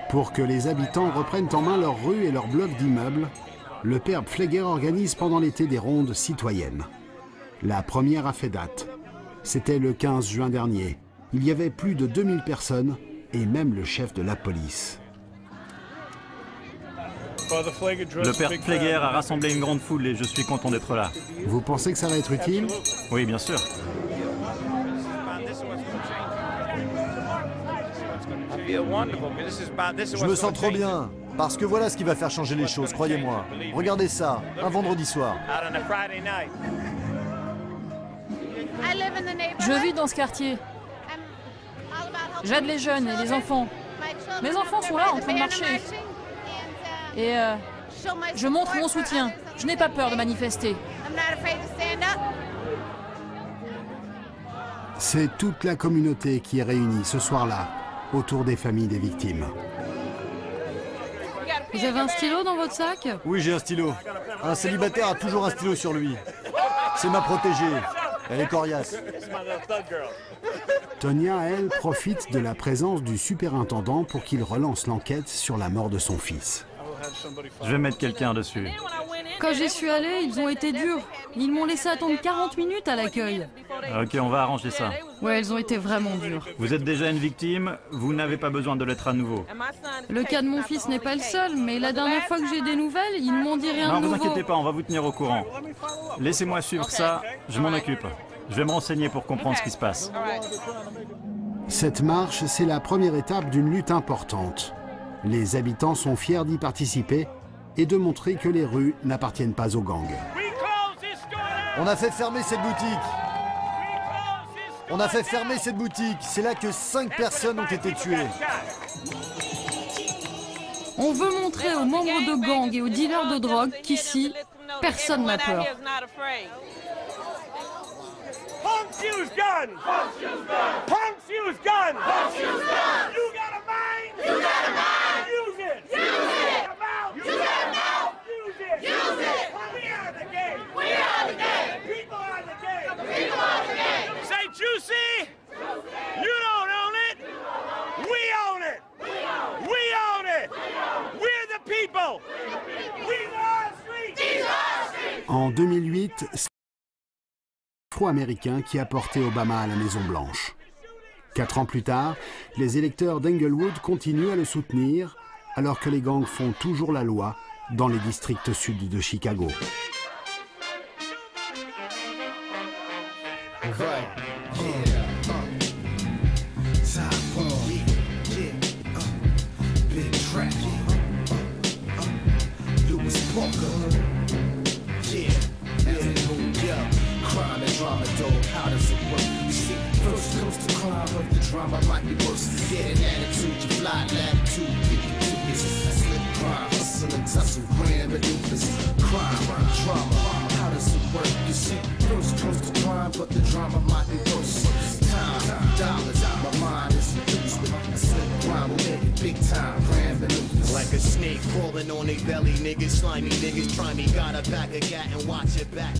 Pour que les habitants reprennent en main leurs rues et leurs blocs d'immeubles, le père Pfleger organise pendant l'été des rondes citoyennes. La première a fait date. C'était le 15 juin dernier. Il y avait plus de 2000 personnes, et même le chef de la police. Le père Pfleger a rassemblé une grande foule et je suis content d'être là. Vous pensez que ça va être utile? Oui, bien sûr. Je me sens trop bien, parce que voilà ce qui va faire changer les choses, croyez-moi. Regardez ça, un vendredi soir. Je vis dans ce quartier. J'aide les jeunes et les enfants. Mes enfants sont là en train de marcher. Et je montre mon soutien. Je n'ai pas peur de manifester. C'est toute la communauté qui est réunie ce soir-là, autour des familles des victimes. Vous avez un stylo dans votre sac? Oui, j'ai un stylo. Un célibataire a toujours un stylo sur lui. C'est ma protégée. Elle est coriace. Tonya, elle, profite de la présence du superintendant pour qu'il relance l'enquête sur la mort de son fils. Je vais mettre quelqu'un dessus. Quand j'y suis allée, ils ont été durs. Ils m'ont laissé attendre 40 minutes à l'accueil. Ok, on va arranger ça. Ouais, ils ont été vraiment durs. Vous êtes déjà une victime, vous n'avez pas besoin de l'être à nouveau. Le cas de mon fils n'est pas le seul, mais la dernière fois que j'ai des nouvelles, ils m'ont dit rien de nouveau. Non, vous inquiétez pas, on va vous tenir au courant. Laissez-moi suivre ça, je m'en occupe. Je vais me renseigner pour comprendre ce qui se passe. Cette marche, c'est la première étape d'une lutte importante. Les habitants sont fiers d'y participer et de montrer que les rues n'appartiennent pas aux gangs. On a fait fermer cette boutique. On a fait fermer cette boutique. C'est là que 5 personnes ont été tuées. On veut montrer aux membres de gangs et aux dealers de drogue qu'ici, personne n'a peur. Punks use guns! Punks use guns! Punks use guns! Punks use guns! You got a mind? You got a mind! Use it! Use it! You got a mouth? Use it! Use it! We are the game! We are the game! People are the game! People are the game! Say Juicy! You don't own it! We own it! We own it! We're the people! These are our streets! These are our streets! En 2008, afro-américain qui a porté Obama à la Maison-Blanche. 4 ans plus tard, les électeurs d'Englewood continuent à le soutenir, alors que les gangs font toujours la loi dans les districts sud de Chicago. Drama, dog, how does it work? You see, first comes the crime, but the drama might be worse. Get an attitude, you fly latitude, pick it to this. Slip crime, hustle and tussle, grand maneuvers. Crime, drama, how does it work? You see, first comes the crime, but the drama might be worse. Time, dollars, my mind is loose with a slip crime, will make it big time, grand maneuvers. Like a snake crawling on their belly, niggas, slimy niggas, try me, got a pack of gat and watch it back.